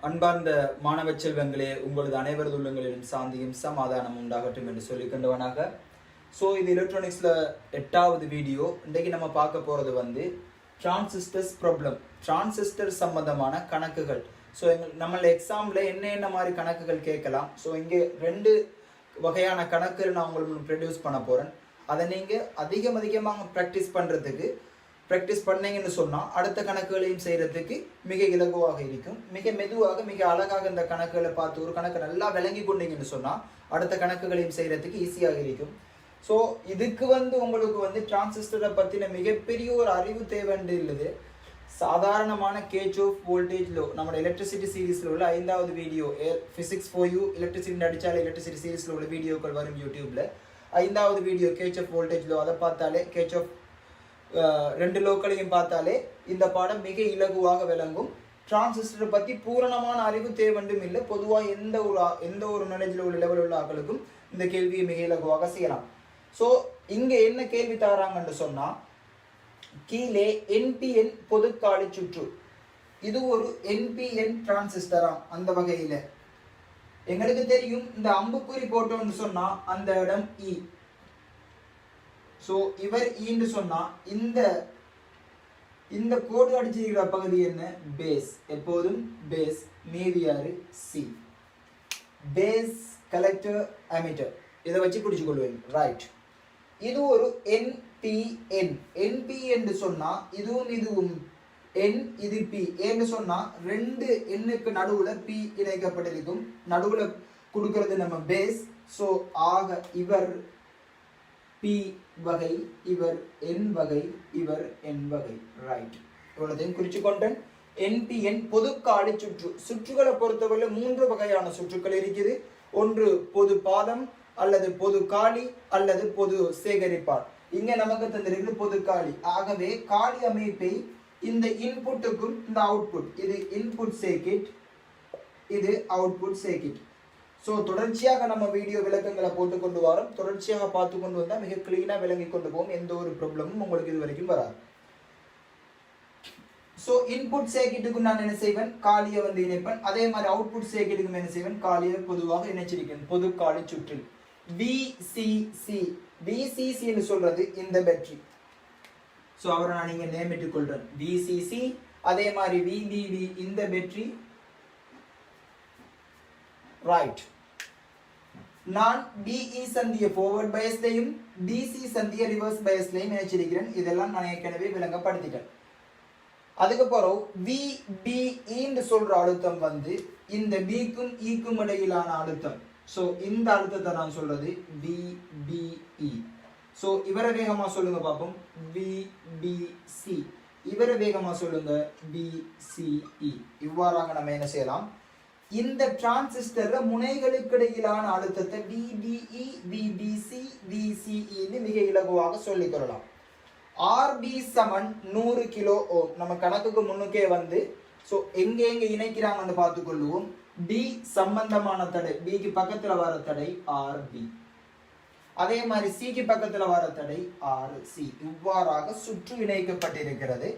அன்பார்ந்த மாணவ செல்வங்களே, உங்களது அனைவரது உள்ளங்களிலும் சாந்தியும் சமாதானம் உண்டாகட்டும் என்று சொல்லிக்கொண்டவனாக. ஸோ இது எலக்ட்ரானிக்ஸில் 8வது வீடியோ. இன்றைக்கு நம்ம பார்க்க போகிறது வந்து டிரான்சிஸ்டர்ஸ் ப்ராப்ளம், டிரான்சிஸ்டர் சம்பந்தமான கணக்குகள். ஸோ நம்மள எக்ஸாமில் என்ன மாதிரி கணக்குகள் கேட்கலாம். ஸோ இங்கே 2 வகையான கணக்குகள் நான் உங்களுக்கு ப்ரொடியூஸ் பண்ண போகிறேன். அதை நீங்கள் அதிகமாக ப்ராக்டிஸ் பண்ணீங்கன்னு சொன்னால் அடுத்த கணக்குகளையும் செய்கிறதுக்கு மிக இலகுவாக இருக்கும். மிக மெதுவாக மிக அழகாக இந்த கணக்குகளை பார்த்து ஒரு கணக்கு நல்லா விளங்கி கொண்டீங்கன்னு சொன்னால் அடுத்த கணக்குகளையும் செய்கிறதுக்கு ஈஸியாக இருக்கும். ஸோ இதுக்கு உங்களுக்கு டிரான்சிஸ்டரை பற்றின மிகப்பெரிய ஒரு அறிவு தேவைண்டு இல்லது. சாதாரணமான கேச்ஆஃப் வோல்டேஜ் லோ நம்ம எலக்ட்ரிசிட்டி சீரீஸில் உள்ள 5வது video, physics for you electricity அடித்தாலே எலக்ட்ரிசிட்டி சீரீஸில் உள்ள வீடியோக்கள் வரும் யூடியூப்பில். 5வது வீடியோ கேச்ஆஃப் வோல்டேஜ் லோ, அதை பார்த்தாலே கேச்ஆஃப் 2 லோக்களையும் பார்த்தாலே இந்த பாடம் மிக இலகுவாக விளங்கும். டிரான்சிஸ்டரை பற்றி பூரணமான அறிவு தேவைண்டும் இல்லை. பொதுவாக எந்த ஒரு நாலேஜில் உள்ள லெவலில் உள்ள ஆக்களுக்கும் இந்த கேள்வியை மிக இலகுவாக செய்யலாம். ஸோ இங்கே என்ன கேள்வி தராங்கன்னு சொன்னால், கீழே என்பிஎன் பொதுக்காலி சுற்று, இது ஒரு என்பிஎன் டிரான்சிஸ்டராம். அந்த வகையில் எங்களுக்கு தெரியும், இந்த அம்புக்குறி போட்டோன்னு சொன்னால் அந்த இடம் இ. ஸோ இவர் ஈன்னு சொன்னா இந்த கோடு அடிச்சிருக்கிற பகுதி என்ன? பேஸ். எப்போதும் பேஸ். மீதியாரு சி. Base, collector, emitter. இதை வச்சு பிடிச்சு கொள்வேன். ரைட். இது ஒரு என்பிஎன். என்பி என்று சொன்னா இதுவும் என், இது பி. ஏன்னு சொன்னா 2 எண்ணுக்கு நடுவுல பி இணைக்கப்பட்டிருக்கும். நடுவுல கொடுக்கிறது நம்ம பேஸ். ஸோ ஆக இவர் பி வகை, இவர் என் வகை, இவர் என் வகை. ரைட். இவ்வளதையும் குறிச்சு கொண்டேன். என்பிஎன் பொதுக்காலி சுற்று. சுற்றுகளை பொறுத்தவரை 3 வகையான சுற்றுக்கள் இருக்குது. ஒன்று பொது பாதம், அல்லது பொது காலி, அல்லது பொது சேகரிப்பார். இங்க நமக்கு தந்திருக்கு பொது காலி. ஆகவே காலி அமைப்பை இந்த இன்புட்டுக்கும் இந்த அவுட்புட், இது இன்புட் சர்க்யூட், இது அவுட்புட் சர்க்யூட். ஸோ தொடர்ச்சியாக நம்ம வீடியோ விளக்கங்களை போட்டு கொண்டு வரோம். தொடர்ச்சியாக பார்த்து கொண்டு வந்தால் மிக கிளீனாக விளங்கி கொண்டு போகும். எந்த ஒரு ப்ராப்ளமும் உங்களுக்கு இது வரைக்கும் வராது. ஸோ இன்புட் சர்க்யூட்டுக்கு நான் என்ன செய்வேன்? காலியை இணைப்பேன். அதே மாதிரி அவுட்புட் சர்க்யூட்டுக்கும் என்ன செய்வேன்? காலியை பொதுவாக இணைச்சிருக்கேன் பொது காலி சுற்றில். விசிசி. விசிசின்னு சொல்றது இந்த பேட்டரி. ஸோ அவரை நான் இங்கே நேமிட்டுக் கொள்றேன், விசிசி. அதே மாதிரி விவிவி இந்த பேட்டரி. ரைட். நான் டிஇ சந்திய ஃபார்வர்ட் பயஸ்லையும் டிசி சந்திய ரிவர்ஸ் பயஸ்லையும் நினைச்சிருக்கிறேன். இதெல்லாம் நான் ஏற்கனவே விளங்கப்படுத்திட்டேன். அதுக்கப்புறம் விபிஇன்னு சொல்ற அழுத்தம் இந்த பிக்கும் ஈக்கும் இடையிலான அழுத்தம். ஸோ இந்த அழுத்தத்தை நான் சொல்றது விபிஇ. ஸோ இவரை வேகமா சொல்லுங்க பார்ப்போம். விபிசி. இவரை வேகமா சொல்லுங்க விசிஇ. இவ்வாறாக நம்ம என்ன செய்யலாம்? இந்த டிரான்சிஸ்டர்ல முனைகளுக்கு இடையிலான அழுத்தத்தை விபிஇ, விபிசி, விசிஇன்னு மிக இலகுவாக சொல்லிக் கொள்ளலாம். ஆர்பி சமன் 100 கிலோ ஓம். நம்ம கணக்குக்கு முன்னுக்கே ஸோ எங்க இணைக்கிறாங்கன்னு பார்த்துக் கொள்ளுவோம். டி சம்பந்தமான தடை, பிக்கு பக்கத்துல வர தடை ஆர்பி. அதே மாதிரி சிக்கு பக்கத்துல வர தடை ஆர்சி. இவ்வாறாக சுற்று இணைக்கப்பட்டிருக்கிறது.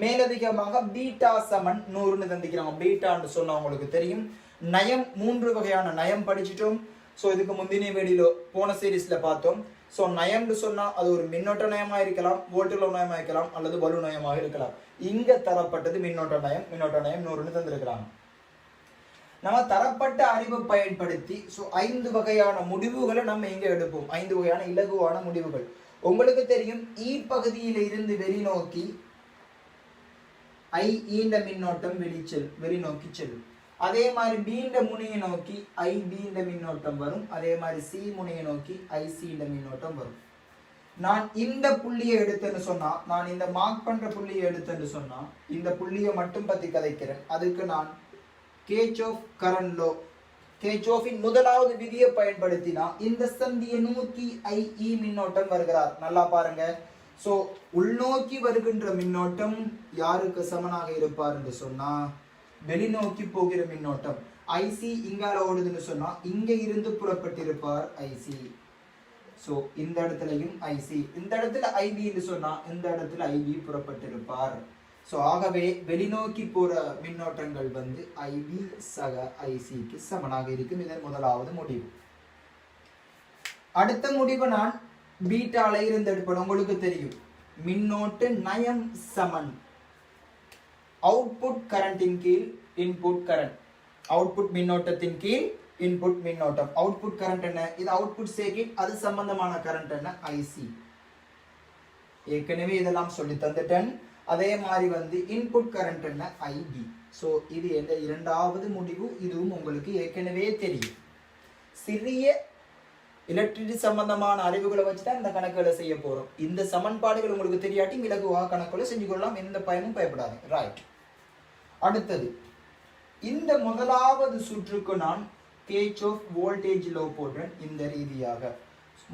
மேலதிகமாக பீட்டா சமன் 100ன்னு தந்திக்கிறாங்க. பீட்டான்னு சொன்னா உங்களுக்கு தெரியும். நயம் 3 வகையான நயம் படிச்சிட்டோம். ஸோ இதுக்கு முந்தின வீடியோ போன சீரீஸ்ல பார்த்தோம். ஸோ நயம்னு சொன்னா அது ஒரு மின்னோட்ட நயமா இருக்கலாம், வோல்ட்டுல நயமா இருக்கலாம், அல்லது பலு நயமாக இருக்கலாம். இங்க தரப்பட்டது மின்னோட்ட நயம். மின்னோட்ட நயம் 100ன்னு தந்திருக்கிறாங்க. நம்ம தரப்பட்ட அறிவை பயன்படுத்தி 5 வகையான முடிவுகளை நம்ம இங்க எடுப்போம். 5 வகையான இலகுவான முடிவுகள். உங்களுக்கு தெரியும், இ பகுதியில இருந்து வெளிநோக்கி ஐ ஈண்ட மின்னோட்டம் வெளிநோக்கி செல்லும். அதே மாதிரி பீண்ட முனையை நோக்கி ஐ பீண்ட மின்னோட்டம் வரும். அதே மாதிரி சி முனையை நோக்கி ஐ சீண்ட மின்னோட்டம் வரும். நான் இந்த புள்ளியை எடுத்தேன்னு சொன்னா, நான் இந்த மார்க் பண்ற புள்ளியை எடுத்தேன்னு சொன்னா, இந்த புள்ளியை மட்டும் பத்தி கதைக்கிறேன். அதுக்கு நான் கேச்ஆஃப் கரண்ட் லோ, கேச்ஆஃபின் முதலாவது விதியை பயன்படுத்தினா இந்த சந்தியை நோக்கி ஐ இ மின்னோட்டம் வருகிறார். நல்லா பாருங்க. ஸோ உள்நோக்கி வருகின்ற மின்னோட்டம் யாருக்கு சமனாக இருப்பார் என்று சொன்னா, வெளிநோக்கி போகிற மின்னோட்டம் ஐசி இங்கால ஓடுதுன்னு சொன்னா இங்க இருந்து புறப்பட்டிருப்பார் ஐசி. ஸோ இந்த இடத்துலையும் ஐசி, இந்த இடத்துல ஐபின்னு சொன்னா இந்த இடத்துல ஐபி புறப்பட்டிருப்பார். ஸோ ஆகவே வெளிநோக்கி போற மின்னோட்டங்கள் வந்து ஐபி சக ஐசிக்கு சமனாக இருக்கும். இதன் முதலாவது முடிவு. அடுத்த முடிவு நான் பீட்டால இருந்து எடுப்பேன். உங்களுக்கு தெரியும் மின்னோட்ட நயம் சமன் அவுட்புட் கரண்டின் கீழ் இன்புட் கரண்ட். அவுட்புட் மின்னோட்டத்தின் கீழ் இன்புட் மின்னோட்டம். அவுட்புட் கரண்ட் என்ன? இது அவுட்புட் சர்க்யூட். அது சம்பந்தமான கரண்ட் என்ன? ஐசி. ஏற்கனவே இதெல்லாம் சொல்லி தந்துட்டேன். அதே மாதிரி வந்து இன்புட் கரண்ட் என்ன? ஐபி. ஸோ இது எந்த இரண்டாவது முடிவு. இதுவும் உங்களுக்கு ஏற்கனவே தெரியும். சிறிய எலக்ட்ரிசிட்டி சம்பந்தமான அறிவுகளை வச்சு தான் இந்த கணக்குகளை செய்ய போறோம். இந்த சமன்பாடுகள் உங்களுக்கு தெரியாட்டி இலகுவாக கணக்குகளை செஞ்சு கொள்ளலாம். எந்த பயனும் பயப்படாது. ரைட். அடுத்தது இந்த முதலாவது சுற்றுக்கு நான் கிர்ச்சாஃப் வோல்டேஜ் லோ போடுறேன். இந்த ரீதியாக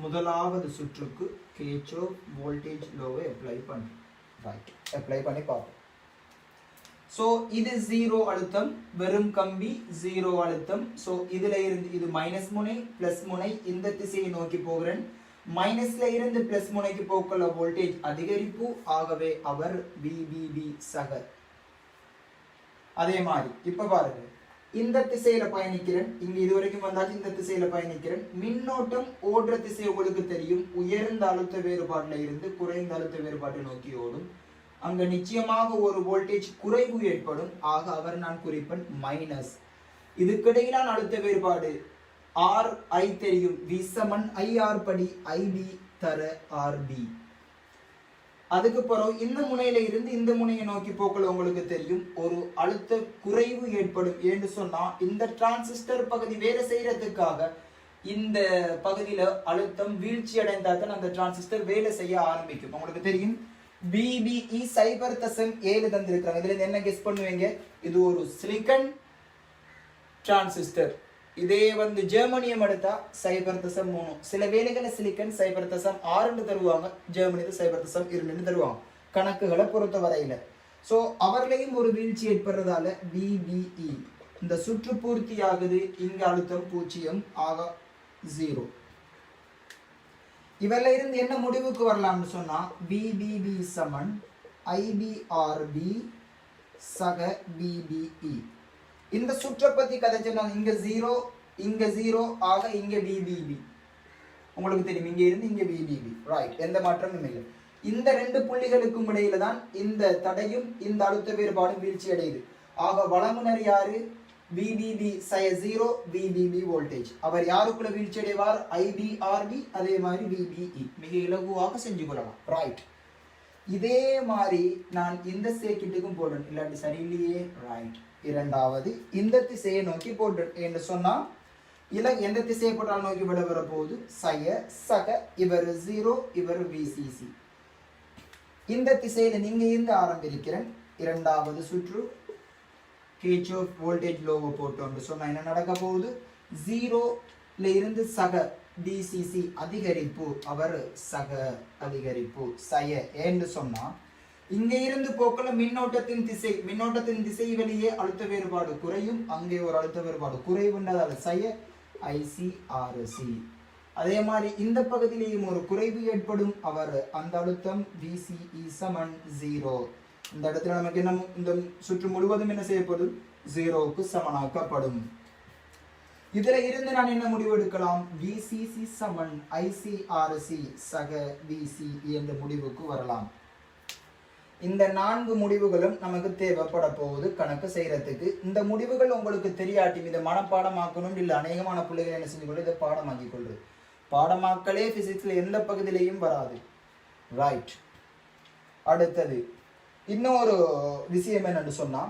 முதலாவது சுற்றுக்கு கிர்ச்சாஃப் வோல்டேஜ் லோவை அப்ளை பண்ணுறேன். ரைட். அப்ளை பண்ணி பார்ப்போம். ஸோ இது 0 அழுத்தம், வெறும் கம்பி 0 அழுத்தம். ஸோ இதுல இருந்து இது மைனஸ் முனை பிளஸ் முனை, இந்த திசையை நோக்கி போகிறேன். மைனஸ்ல இருந்து பிளஸ் முனைக்கு போக்குள்ள வோல்டேஜ் அதிகரிப்பு. ஆகவே அவர் விபிபி சக. அதே மாதிரி இப்ப பாருங்க, இந்த திசையில பயணிக்கிறேன். இங்க இதுவரைக்கும் வந்தாச்சு. இந்த திசையில பயணிக்கிறேன். மின்னோட்டம் ஓடுற திசை உங்களுக்கு தெரியும். உயர்ந்த அழுத்த வேறுபாட்டுல இருந்து குறைந்த அழுத்த வேறுபாட்டை நோக்கி ஓடும். அங்க நிச்சயமாக ஒரு வோல்டேஜ் குறைவு ஏற்படும். ஆக அவர் நான் குறிப்பேன் மைனஸ். இதுக்கிடையிலான அழுத்த வேறுபாடு ஆர் ஐ தெரியும். வி சமன் ஐஆர் படி ஐபி தர ஆர்பி. அதுக்கு பிறகு இந்த முனையில இருந்து இந்த முனையை நோக்கி போக்கள் உங்களுக்கு தெரியும். ஒரு அழுத்த குறைவு ஏற்படும். ஏன்னு சொன்னா இந்த டிரான்சிஸ்டர் பகுதி வேலை செய்யறதுக்காக இந்த பகுதியில அழுத்தம் வீழ்ச்சி அடைந்தால்தான் அந்த டிரான்சிஸ்டர் வேலை செய்ய ஆரம்பிக்கும். உங்களுக்கு தெரியும் BBE 0.7 தந்திருக்காங்க. இதுல என்ன கெஸ் பண்ணுவீங்க? இது ஒரு சிலிக்கன் டிரான்சிஸ்டர். இதே வந்து ஜெர்மனியம் எடுத்தா 0.3. சில வேலைகளை சிலிக்கன் 0.6 தருவாங்க. ஜெர்மனிக்கு 0.2 தருவாங்க கணக்குகளை பொறுத்த வரையில. ஸோ அவர்களையும் ஒரு வீழ்ச்சி ஏற்படுறதால BBE இந்த சுற்று பூர்த்தி ஆகுது. இங்க அழுத்தம் 0 ஆக 0. இவர்ல இருந்து என்ன முடிவுக்கு வரலாம்னு சொன்னா BBB சமன் IBRB சக BBE. இந்த சுற்றை பத்தி கதை சொன்னாங்க. இங்க 0 இங்க 0 ஆக இங்க BBB. உங்களுக்கு தெரியும் இங்க இருந்து இங்க BBB. ரைட். எந்த மாற்றமும் இல்லை. இந்த ரெண்டு புள்ளிகளுக்கும் இடையில தான் இந்த தடையும் இந்த அழுத்த வேறுபாடும் வீழ்ச்சி அடையுது. ஆக வழங்குனர் யாரு? BBB 0 BBB voltage. அவர் யாருக்குள்ள வீழ்ச்சி அடைவார்? IBRB. அதே மாதிரி BBE. மிக இலகுவாக செஞ்சு கொள்ளலாம். ரைட். இதே மாதிரி நான் இந்த சர்க்யூட்டுக்கும் போடுறேன். இல்லாட்டி சரியில்லையே. ரைட். இரண்டாவது இந்த திசையை நோக்கி போடுறேன் என்று சொன்னா எந்த திசையை போட்டாலும் நோக்கி விட வர போகுது சக. இவர் 0 இவர் VCC. இந்த திசையில நீங்க இருந்து ஆரம்பிக்கிறேன். இரண்டாவது சுற்று கிர்ச்சாஃப் வோல்டேஜ் லோவை போட்டோம்னு சொன்னா என்ன நடக்க போகுது? 0ல இருந்து சக DCC அதிகரிப்பு. அவர் சக அதிகரிப்பு என்று சொன்னா இங்க இருந்து போக்கல மின்னோட்டத்தின் திசை வெளியே அழுத்த வேறுபாடு குறையும். அங்கே ஒரு அழுத்த வேறுபாடு குறைவுன்றதால ICRC. அதே மாதிரி இந்த பகுதியிலேயும் ஒரு குறைவு ஏற்படும். அவர் அந்த அழுத்தம் VCE சமன் 0. இந்த இடத்துல நமக்கு என்ன? இந்த சுற்று முழுவதும் என்ன செய்யப்படும்? 0க்கு சமனாக்கப்படும். இதுல இருந்து நான் என்ன முடிவு எடுக்கலாம்? VCC சமன் ICRC சக VCE என்ற முடிவுக்கு வரலாம். இந்த 4 முடிவுகளும் நமக்கு தேவைப்பட போகுது கணக்கு செய்யறதுக்கு. இந்த முடிவுகள் உங்களுக்கு தெரியாட்டி இதை மனப்பாடமாக்கணும். இல்லை அநேகமான பிள்ளைகள் என்ன செஞ்சு கொள்ள இதை பாடமாக்கி கொள்றது. பாடமாக்கலே பிசிக்ஸ்ல எந்த பகுதியிலையும் வராது. ரைட். அடுத்தது இன்னொரு விஷயம் என்னன்னு சொன்னா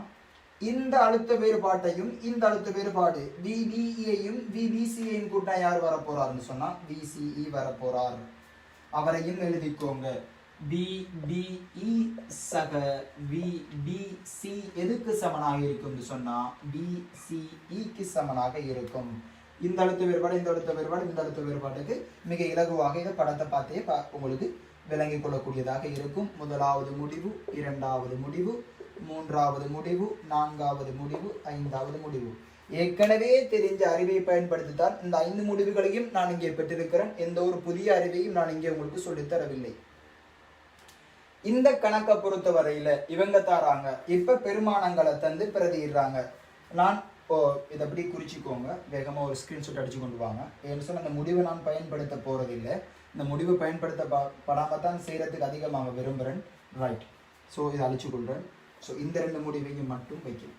இந்த அழுத்த வேறுபாட்டையும் இந்த அழுத்த வேறுபாடு VBEயையும் VBCயையும் கூட்டா யார் வர போறாருன்னு சொன்னா VCE வர போறார். அவரையும் எழுதிக்கோங்க. BBE சக VBC எதுக்கு சமனாக இருக்கும் சொன்னா BCEக்கு சமனாக இருக்கும். இந்த அழுத்த வேறுபாடு இந்த அழுத்த வேறுபாடு இந்த அழுத்த வேறுபாட்டுக்கு மிக இலகுவாக இந்த படத்தை பார்த்தே உங்களுக்கு விளங்கிக் கொள்ளக்கூடியதாக இருக்கும். முதலாவது முடிவு, இரண்டாவது முடிவு, மூன்றாவது முடிவு, நான்காவது முடிவு, ஐந்தாவது முடிவு. ஏற்கனவே தெரிஞ்ச அறிவை பயன்படுத்தித்தான் இந்த 5 முடிவுகளையும் நான் இங்கே பெற்றிருக்கிறேன். எந்த ஒரு புதிய அறிவையும் நான் இங்கே உங்களுக்கு சொல்லித்தரவில்லை. இந்த கணக்கை பொறுத்த வரையில இவங்க தாராங்க, இப்ப பெருமானங்களை தந்து பிரதிடுறாங்க. நான் இதை அப்படி குறிச்சிக்கோங்க, வேகமா ஒரு ஸ்கிரீன்ஷாட் அடிச்சு கொண்டு வாங்க. ஏன்னு சொன்ன அந்த முடிவை நான் பயன்படுத்த போறதில்லை, இந்த முடிவை பயன்படுத்த படாம தான் செய்யறதுக்கு அதிகமாக விரும்புகிறேன். ரைட், ஸோ இதை அழிச்சு கொள்றேன். ஸோ இந்த 2 முடிவையும் மட்டும் வைக்கிறேன்.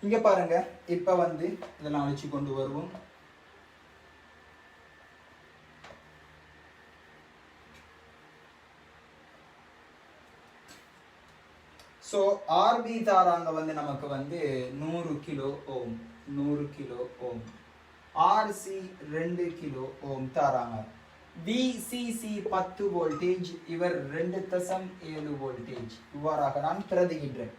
இங்க பாருங்க, இப்ப வந்து இதெல்லாம் அழிச்சு கொண்டு வருவோம். ஸோ ஆர்பி தாராங்க வந்து நமக்கு வந்து 100 kilo ohm, 100 kilo ohm. RC 2 kilo ohm தாராங்க. விசிசி 10 வோல்டேஜ், இவர் 2.7 வோல்டேஜ். இவ்வாறாக நான் பிரதிகின்றேன்,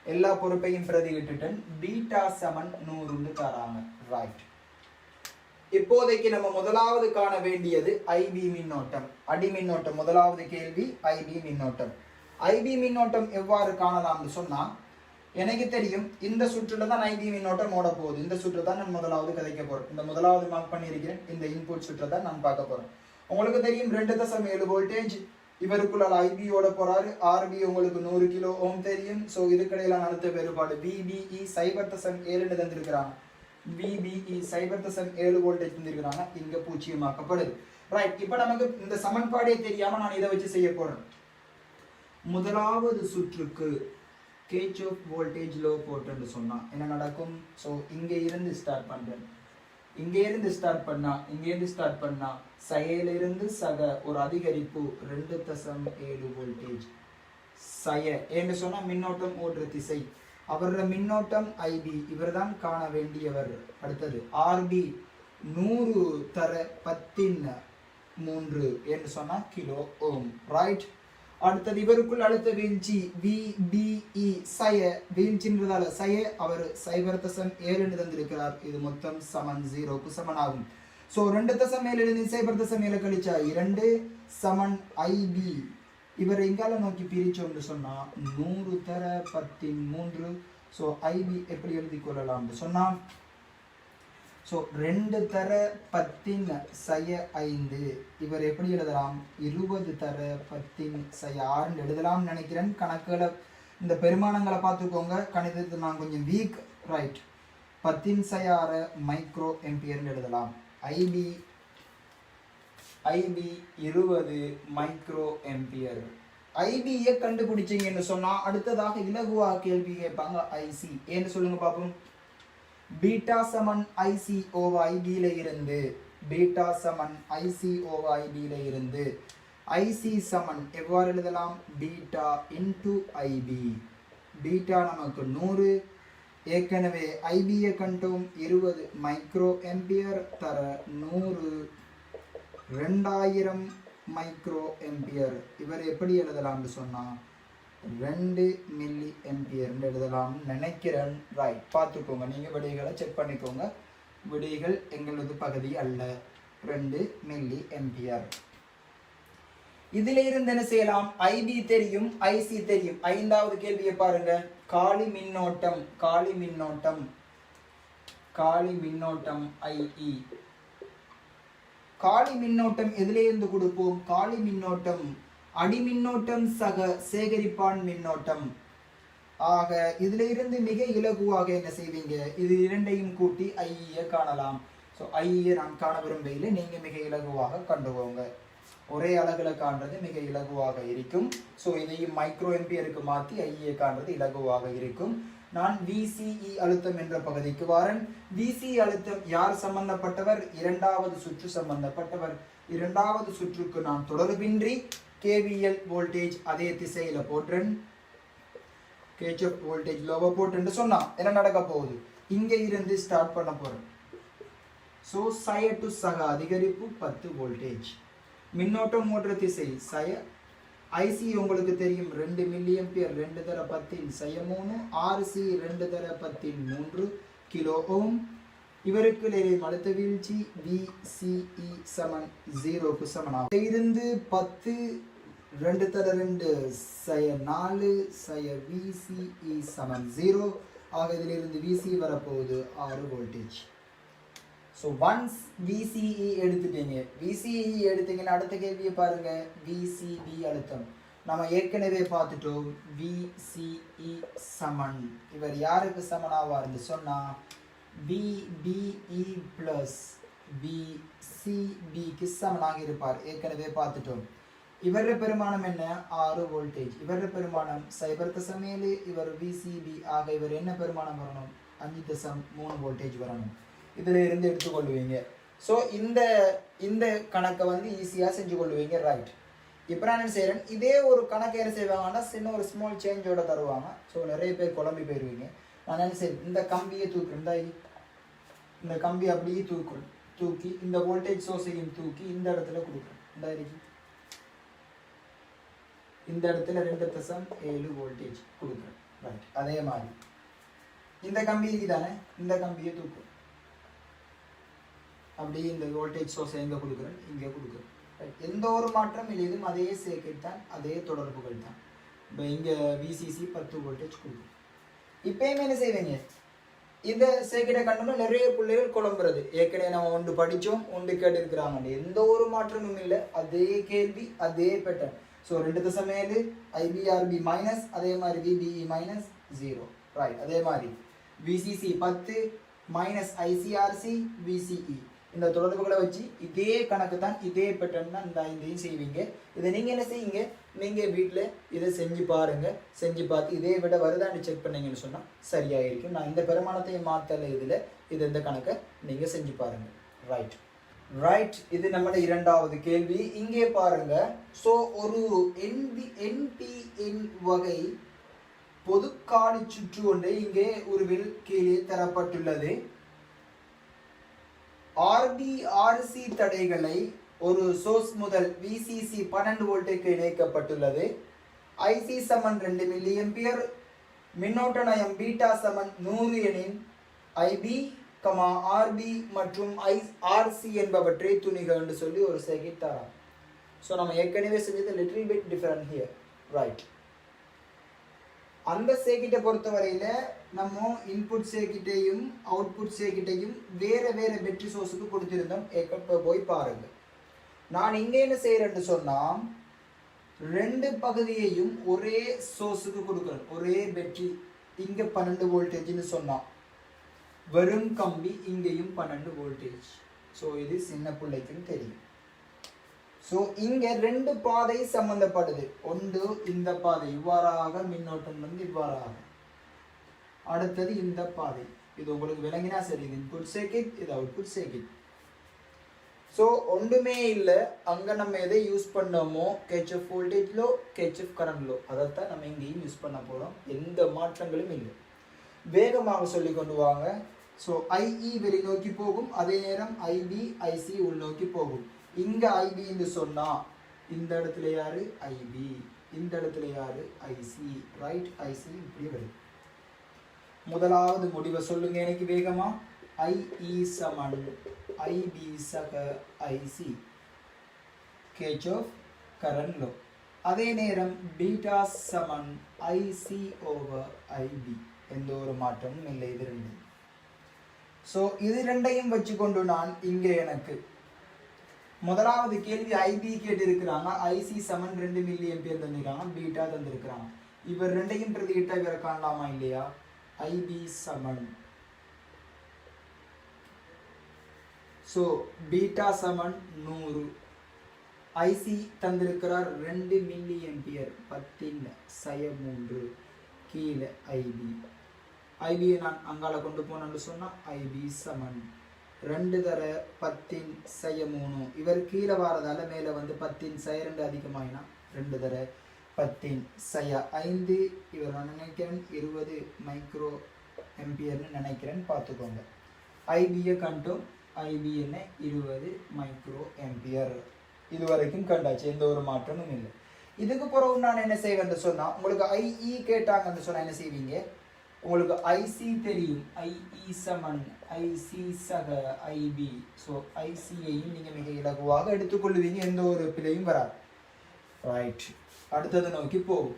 எல்லா பொறுப்பையும் பிரதிகிட்டுட்டேன். பீட்டா சமன் 100 தராங்க. ரைட், இப்போதைக்கு நம்ம முதலாவது காண வேண்டியது ஐபி மின்னோட்டம், அடி மின்னோட்டம். முதலாவது கேள்வி ஐபி மின்னோட்டம். ஐபி மின்னோட்டம் எவ்வாறு காணலாம்னு சொன்னா, எனக்கு தெரியும் இந்த சுற்றுல தான் ஐபி மின்னோட்டம் ஓட போகுது. இந்த சுற்று தான் நான் முதலாவது கதைக்க போறேன். இந்த முதலாவது மார்க் பண்ணியிருக்கிறேன், இந்த இன்புட் சுற்றை தான் நான் பார்க்க போறேன். உங்களுக்கு தெரியும் 2.7 வோல்டேஜ், இவருக்குள்ள ஐபியோட போறாரு. ஆர்பி உங்களுக்கு 100 கிலோ ஓம் தெரியும். ஸோ இதுக்கிடையிலான அழுத்த வேறுபாடு பிபிஇ 0.7 தந்திருக்கிறாங்க. பிபிஇ 0.7 வோல்டேஜ் தந்திருக்கிறாங்க, இங்க பூஜ்ஜியமாக்கப்படுது. ரைட், இப்போ நமக்கு இந்த சமன்பாடே தெரியாம நான் இதை வச்சு செய்ய போறேன். முதலாவது சுற்றுக்கு கிர்ச்சாஃப் வோல்டேஜ் லோ போட்டுன்னு சொன்னா என்ன நடக்கும்? ஸோ இங்க இருந்து ஸ்டார்ட் பண்றேன், இங்கேருந்து ஸ்டார்ட் பண்ணா சையிலிருந்து சக ஒரு அதிகரிப்பு 2.7 வோல்டேஜ். சய என்று சொன்னா மின்னோட்டம் ஓடுற திசை, அவரோட மின்னோட்டம் ஐபி, இவர் தான் காண வேண்டியவர். அடுத்தது ஆர்பி 100 தர 10 என்று சொன்னா கிலோ ஓம். ரைட், அடுத்தது இவருக்குள் அழுத்த வீழ்ச்சி விபிஇ சய, வீழ்ச்சின்றதால சய அவர் 0.7 தந்திருக்கிறார். இது மொத்தம் சமன் 0க்கு சமனாகும். ஸோ 2.7 0.7 கழிச்சா 2 சமன் ஐபி. இவர் எங்கால நோக்கி பிரிச்சோம்னு சொன்னா 100 தர 10 ஸோ ஐபி எப்படி எழுதி கொள்ளலாம்னு சொன்னா, ஸோ 2 தர 10 சய 5, இவர் எப்படி எழுதலாம்? 20 தர 10 சய 6 எழுதலாம்னு நினைக்கிறேன். கணக்குகளை இந்த பெருமானங்களை பார்த்துக்கோங்க, கணிதத்தை நான் கொஞ்சம் வீக். ரைட், 10 சய 6 மைக்ரோ எம்பியர்னு எழுதலாம். IB 20 micro ampere. ஐபியை கண்டுபிடிச்சிங்கன்னு சொன்னா அடுத்ததாக இலகுவாக கேள்வி கேட்பாங்க ஐசி. ஏன்னு சொல்லுங்க பார்ப்போம். பீட்டா சமன் ஐசி ஓவர் ஐபியில இருந்து, பீட்டா சமன் ஐசி ஓவர் ஐபியில இருந்து ஐசி சமன் எவ்வாறு எழுதலாம்? Beta into IP. பீட்டா நமக்கு 100, ஏற்கனவே ஐபியை கண்டோம் 20 மைக்ரோ எம்பியர் தர 100 2000 மைக்ரோ எம்பியர். இவர் எப்படி எழுதலாம்னு சொன்னா 2 மில்லி எம்பியர்னு எழுதலாம்னு நினைக்கிறேன். ரைட், பார்த்துக்கோங்க, நீங்க விடைகளை செக் பண்ணிக்கோங்க. விடைகள் எங்களது பகுதி அல்ல. 2 மில்லி எம்பியர். இதுல இருந்து என்ன செய்யலாம்? ஐபி தெரியும், ஐசி தெரியும். 5வது கேள்வியை பாருங்க. காலி மின்னோட்டம், காலி மின்னோட்டம், காலி மின்னோட்டம் ஐஇ. காலி மின்னோட்டம் எதிலே இருந்து கொடுப்போம்? காலி மின்னோட்டம் அடி மின்னோட்டம் சக சேகரிப்பான் மின்னோட்டம். ஆக இதுல இருந்து மிக இலகுவாக என்ன செய்வீங்க? இது இரண்டையும் கூட்டி ஐஇயை காணலாம். ஸோ ஐஇயை நான் காண விரும்பையில் நீங்க மிக இலகுவாக கண்டுவோங்க. ஒரே அலகுல காண்றது மிக இலகுவாக இருக்கும். ஸோ இதையும் மைக்ரோ எம்பியருக்கு மாற்றி ஐஇயை காண்றது இலகுவாக இருக்கும். நான் விசிஇ அழுத்தம் என்ற பகுதிக்கு வாரன். விசி அழுத்தம் யார் சம்பந்தப்பட்டவர்? 2வது சுற்று சம்பந்தப்பட்டவர். 2வது சுற்றுக்கு நான் தொடர்பின்றி கேவிஎல் வோல்டேஜ் அதே திசையில போட்டுறேன். கிர்ச்சாஃப் வோல்டேஜ் லோவ போட்டுன்னு சொன்னா என்ன நடக்க போகுது? இங்க இருந்து ஸ்டார்ட் பண்ண போறேன். ஸோ சய டு சக அதிகரிப்பு 10 வோல்டேஜ். மின்னோட்டம் ஓடுற திசை சய. ஐசி உங்களுக்கு தெரியும் 2 மில்லி எம்பியர் 2 தர 10 சய 3. ஆர்சி 2 தர 10 3 கிலோ ஓம். இவருக்கு அழுத்த வீழ்ச்சி விசிஇ சமன் 0க்கு சமனாகும். இருந்து 10 2 தர 2 சய 4 சய விசிஇ சமன் 0. ஆக இதிலிருந்து விசி வரப்போகுது 6 வோல்டேஜ். ஸோ ஒன்ஸ் விசிஇ எடுத்துட்டீங்க, விசிஇ எடுத்தீங்கன்னா அடுத்த கேள்வியை பாருங்க, விசிபி அழுத்தம். நம்ம ஏற்கனவே பார்த்துட்டோம், விசிஇ சமன் இவர் யாருக்கு சமனாவார்னு சொன்னா விபிஇ பிளஸ் விசிபிக்கு சமனாக இருப்பார். ஏற்கனவே பார்த்துட்டோம். இவர பெருமானம் என்ன? 6 வோல்டேஜ். இவர பெருமானம் 0.7, இவர் விசிபி ஆக இவர் என்ன பெருமானம் வரணும்? 5.3 வோல்டேஜ் வரணும். இதுல இருந்து எடுத்துக்கொள்வீங்க. ஸோ இந்த கணக்கை வந்து ஈஸியாக செஞ்சு கொள்வீங்க. ரைட். இப்போ நான் என்ன செய்கிறேன், இதே ஒரு கணக்கு என்ன செய்வாங்கன்னா சின்ன ஒரு ஸ்மால் சேஞ்சோட தருவாங்க. ஸோ நிறைய பேர் குழம்பி போயிடுவீங்க. நான் என்ன செய்வேன், இந்த கம்பியை தூக்குறேன், இந்த கம்பி அப்படியே தூக்கி இந்த வோல்டேஜ் சோர்ஸையும் தூக்கி இந்த இடத்துல கொடுக்குறேன். இந்த இடத்துல 2.7 வோல்டேஜ் கொடுக்குறேன். ரைட். அதே மாதிரி இந்த கம்பி இருக்குதானே, இந்த கம்பியை தூக்கும் அப்படியே இந்த வோல்டேஜ் சோர்ஸை எங்கே கொடுக்குறேன், இங்கே கொடுக்குறேன். ரைட். எந்த ஒரு மாற்றம் இல்லை, இதுவும் அதே சேர்க்கை தான், அதே தொடர்புகள் தான். இப்போ இங்கே விசிசி 10 வோல்டேஜ் கொடுக்கும். இப்பயுமே என்ன செய்வீங்க, இந்த சேர்க்கிட்ட கண்டோம்னா நிறைய பிள்ளைகள் குழம்புறது. ஏற்கனவே நம்ம ஒன்று படித்தோம், ஒன்று கேட்டு இருக்கிறாங்க, எந்த ஒரு மாற்றமும் இல்லை, அதே கேள்வி அதே பேட்டர்ன். ஸோ 2.7 ஐபிஆர்பி மைனஸ், அதே மாதிரி விபிஇ மைனஸ் 0. ரைட். அதே மாதிரி விசிசி 10 மைனஸ் ஐசிஆர்சி விசிஇ. இந்த தொடர்புகளை வச்சு இதே கணக்கு தான், இதே பேட்டர்ன் தான் இந்த இதையும் செய்வீங்க. இதை நீங்கள் என்ன செய்யுங்க, நீங்கள் வீட்டில் இதை செஞ்சு பாருங்கள். செஞ்சு பார்த்து இதே விட வருதான்னு செக் பண்ணீங்கன்னு சொன்னால் சரியாக இருக்கும். நான் இந்த பெருமானத்தையும் மாற்றலை இதில், இது இந்த கணக்கை நீங்கள் செஞ்சு பாருங்கள். ரைட். ரைட். இது நம்மளோட இரண்டாவது கேள்வி. இங்கே பாருங்க. ஸோ ஒரு என்பிஎன் வகை பொதுக்காடு சுற்று ஒன்று இங்கே உருவில் கீழே தரப்பட்டுள்ளது. ஆர்சி தடைகளை ஒரு சோர்ஸ் முதல் விசிசி 12 வோல்ட்டுக்கு இணைக்கப்பட்டுள்ளது. ஐசி சமன் 2 மில்லி ஆம்பியர், மின்னோட்ட நயம் பீட்டா சமன் 100 எனின் ஐபி ஆர்பி மற்றும் ஆர்சி என்பவற்றை துணிக என்று சொல்லி ஒரு சர்க்யூட் தரான். ஸோ நம்ம ஏற்கனவே செஞ்சது little bit different here. Right. அந்த சர்க்யூட்டை பொறுத்தவரையில நம்ம இன்புட் சர்க்யூட்டையும் அவுட்புட் சர்க்யூட்டையும் வேற வேற பேட்டரி சோர்ஸுக்கு கொடுத்திருந்தோம். போய் பாருங்க. நான் இங்க என்ன செய்யறேன்னு சொன்னா, 2 பகுதியையும் ஒரே சோர்ஸுக்கு கொடுக்குறேன், ஒரே பேட்டரி. இங்க 12 வோல்டேஜ்னு சொன்னா வெறும் கம்பி, இங்கேயும் 12 வோல்டேஜ். ஸோ இது சின்ன பிள்ளைக்கும் தெரியும். ஸோ இங்க 2 பாதை சம்பந்தப்படுது. ஒன்று இந்த பாதை இவ்வாறாக மின்னோட்டம் வந்து இவ்வாறாக, அடுத்தது இந்த பாதை. இது உங்களுக்கு விளங்கினா சரி. இது இன்புட் சர்க்யூட், இது அவுட்புட் சர்க்யூட். ஸோ ஒன்றுமே இல்லை. அங்கே நம்ம எதை யூஸ் பண்ணோமோ, Kirchhoff voltage law, Kirchhoff current law, அதைத்தான் நம்ம இங்கேயும் யூஸ் பண்ண போகிறோம். எந்த மாற்றங்களும் இல்லை. வேகமாக சொல்லி கொண்டு வாங்க. ஸோ ஐஇ வெளிநோக்கி போகும், அதே நேரம் ஐபி ஐசி உள்நோக்கி போகும். இங்கே ஐபின்னு சொன்னால் இந்த இடத்துல யாரு? ஐபி. இந்த இடத்துல யாரு? ஐசி. ரைட். ஐசி இப்படி வருது. முதலாவது முடிவை சொல்லுங்க எனக்கு வேகமா. ஐஇ சமன் ஐபி சக ஐசி, கேச்ஆஃப் கரண்ட் லோ. அதே நேரம் பீட்டா சமன் ஐசி ஓவர் ஐபி. எந்த ஒரு மாற்றமும் இல்லை. இது 2. ஸோ இது 2ஐயும் வச்சுக்கொண்டு நான் இங்கே எனக்கு முதலாவது கேள்வி ஐபி கேட்டு இருக்கிறாங்க. ஐசி சமன் 2 மில்லி ஆம்பியர் தந்திருக்காங்க, பீட்டா தந்திருக்கிறாங்க. இவர் 2ஐயும் பிரதிகிட்டா இவரை காணலாமா இல்லையா? ஐபி சமன், ஸோ பீட்டா சமன் 100, ஐசி தந்திருக்கிறார் 2 மில்லி ஆம்பியர் 10/3 கீழே ஐபி. ஐபியை நான் அங்கால கொண்டு போனேன்னு சொன்னால் ஐபி சமன் 2 தர 10/3. இவர் கீழே வாரதால மேலே வந்து 10/2 அதிகமாயினா 2 தர 10/5. இவர் நான் நினைக்கிறேன் 20 மைக்ரோ ஆம்பியர்னு நினைக்கிறேன், பார்த்துக்கோங்க. ஐபியை கண்டோம். ஐபி என்ன? 20 மைக்ரோ ஆம்பியர். இது வரைக்கும் கண்டாச்சு, எந்த ஒரு மாற்றமும் இல்லை. இதுக்கு பிறகு நான் என்ன செய்வேன் சொன்னால், உங்களுக்கு ஐஇ கேட்டாங்கன்னு சொன்னால் என்ன செய்வீங்க? உங்களுக்கு ஐசி தெரியும். ஐஇ சமன் ஐசி சக ஐபி. ஸோ ஐசியையும் நீங்கள் மிக இலகுவாக எடுத்துக்கொள்ளுவீங்க, எந்த ஒரு பிழையும் வராது. ரைட். அடுத்தது நோக்கி போகும்.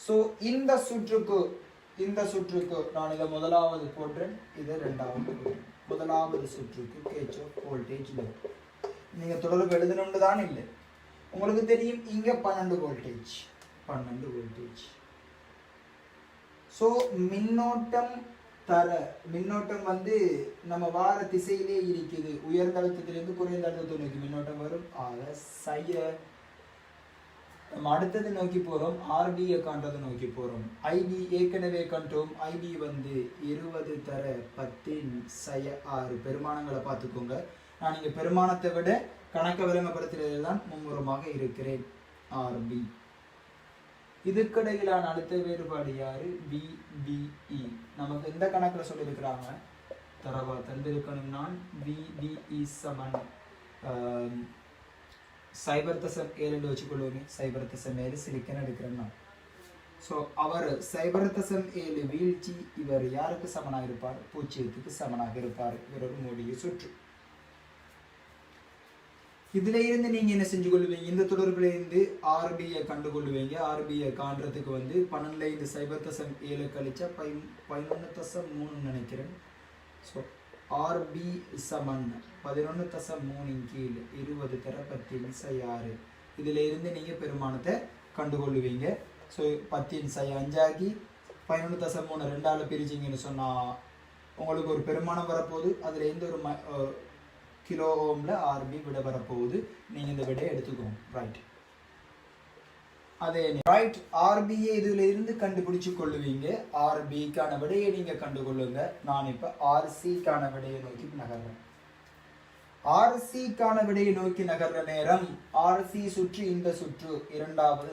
ஸோ இந்த சுற்றுக்கு நான் இதை முதலாவது போடுறேன், இதை 2வது போடுறேன். முதலாவது சுற்றுக்கு கிர்ச்சாஃப் வோல்டேஜ் லோ. நீங்க தொடர்பு எழுதணும்னு தான் இல்லை, உங்களுக்கு தெரியும் இங்க 12 வோல்டேஜ். ஸோ மின்னோட்டம் மின்னோட்டம் வந்து நம்ம வார திசையிலே இருக்குது. உயர்ந்த அழுத்தத்திலிருந்து குறைந்த அழுத்தத்தை நோக்கி மின்னோட்டம் வரும். நம்ம அடுத்தது நோக்கி போறோம், ஆர்பியை காண்றதை நோக்கி போறோம். ஐபி ஏற்கனவே கண்டோம். ஐபி வந்து 20 தர 10/6 பெருமானங்களை பார்த்துக்கோங்க. நான் இங்க பெருமானத்தை விட கணக்க விளங்கப்படுத்துறதுல தான் மும்முரமாக இருக்கிறேன். ஆர்பி இதுக்கிடையிலான அழுத்த வேறுபாடு யாரு? விபிஇ. நமக்கு இந்த கணக்குல சொல்லியிருக்கிறாங்க, தரவா தந்திருக்கணும். நான் விபிஇ சமன் 0.7 வச்சுக்கொள்ளுவோமே. 0.7 சிலிக்கன் எடுக்கிறேன் நான். ஸோ அவர் 0.7 வீழ்ச்சி இவர் யாருக்கு சமனாக இருப்பார்? 0க்கு சமனாக இருப்பார். இவர் ஒரு மூடிய சுற்று. இதுல இருந்து நீங்க என்ன செஞ்சு கொள்ளுவீங்க? இந்த தொடர்புல இருந்து ஆர்பியை கண்டுகொள்ளுவீங்க. ஆர்பியை காண்றதுக்கு வந்து 12ல இருந்து 0.7 கழிச்சா 11.3 நினைக்கிறேன். ஸோ ஆர்பி சமன் 11.3 கீழ் 20 தர 10/6. இதுல இருந்து நீங்க பெருமானத்தை கண்டுகொள்ளுவீங்க. ஸோ 10/5 ஆகி 11.3 2ஆல பிரிச்சிங்கன்னு சொன்னா உங்களுக்கு ஒரு பெருமானம் வரப்போகுது. அதுல எந்த ஒரு கிலோ ஓம்ல ஆர்பி விட வரப்போகுது. நீங்க இந்த விடையை எடுத்துக்கோங்க. ரைட். அதே ரைட். ஆர்பியை இதுல இருந்து கண்டுபிடிச்சு கொள்ளுவீங்க. ஆர்பிக்கான விடையை நீங்க கண்டுகொள்ளுங்க. நான் இப்ப ஆர்சிக்கான விடையை நோக்கி நகர்றேன். ஆர்சிக்கான விடையை நோக்கி நகர்ற நேரம், ஆர்சி சுற்று இந்த சுற்று இரண்டாவது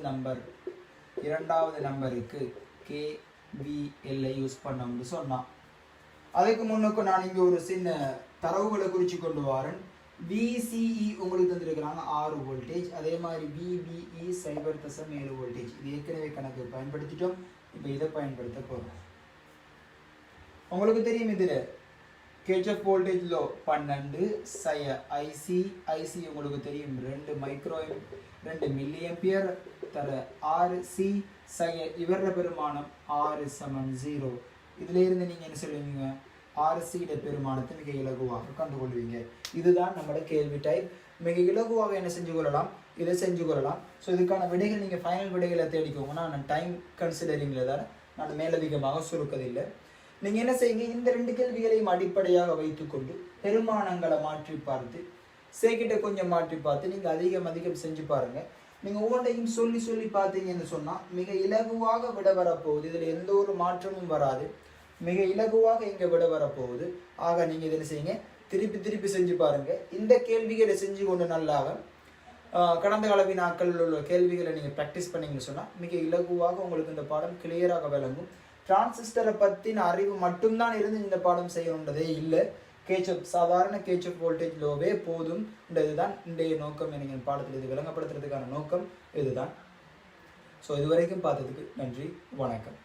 நம்பருக்கு KVL யூஸ் பண்ணணும்னு சொன்னா, அதுக்கு முன்னுக்கு நான் இங்க ஒரு சின்ன தரவுகளை குறிச்சு கொண்டு வரேன். VCE உங்களுக்கு தந்திருக்கிறாங்க 6 வோல்டேஜ். அதே மாதிரி VBE 0.7 வோல்டேஜ். இது ஏற்கனவே கணக்கு பயன்படுத்திட்டோம். இப்போ இதை பயன்படுத்த போறோம். உங்களுக்கு தெரியும் இதுல கிர்ச்சாஃப் வோல்டேஜ் லோ 12 IC உங்களுக்கு தெரியும் 2 மில்லி ஆம்பியர் தர 6C இவர பெருமானம் 6 0. இதுல இருந்து நீங்க என்ன சொல்லுவீங்க? ஆர்சியோட பெருமானத்தை மிக இலகுவாக கண்டுகொள்வீங்க. இதுதான் நம்மளோட கேள்வி டைப். மிக இலகுவாக என்ன செஞ்சு கொள்ளலாம்? இதை செஞ்சு கொள்ளலாம். ஸோ இதுக்கான விடைகள் நீங்கள் ஃபைனல் விடைகளை தேடிக்கோங்க. நான் டைம் கன்சிடரிங்கில் தான் நான் மேலதிகமாக சுருக்கதில்லை. நீங்கள் என்ன செய்யுங்க? இந்த 2 கேள்விகளையும் அடிப்படையாக வைத்துக்கொண்டு பெருமானங்களை மாற்றி பார்த்து, சேக்கிட்ட கொஞ்சம் மாற்றி பார்த்து நீங்கள் அதிகம் செஞ்சு பாருங்கள். நீங்கள் ஒவ்வொன்றையும் சொல்லி பார்த்தீங்கன்னு சொன்னால் மிக இலகுவாக விட வரப்போகுது. இதில் எந்த ஒரு மாற்றமும் வராது. மிக இலகுவாக இங்கே விட வரப்போகுது. ஆக நீங்கள் இதை செய்யுங்க, திருப்பி செஞ்சு பாருங்க. இந்த கேள்விகளை செஞ்சு கொண்டு நல்லாக கடந்த கால வினாக்களில் உள்ள கேள்விகளை நீங்கள் ப்ராக்டிஸ் பண்ணீங்கன்னு சொன்னால் மிக இலகுவாக உங்களுக்கு இந்த பாடம் கிளியராக விளங்கும். டிரான்சிஸ்டரை பற்றின அறிவு மட்டும்தான் இருந்து இந்த பாடம் செய்யணுன்றதே இல்லை. சாதாரண கிர்ச்சாஃப் வோல்டேஜ் லோவே போதும். இதுதான் இன்றைய நோக்கம். நீங்கள் பாடத்தில் இது விளங்கப்படுத்துறதுக்கான நோக்கம் இதுதான். ஸோ இதுவரைக்கும் பார்த்ததுக்கு நன்றி, வணக்கம்.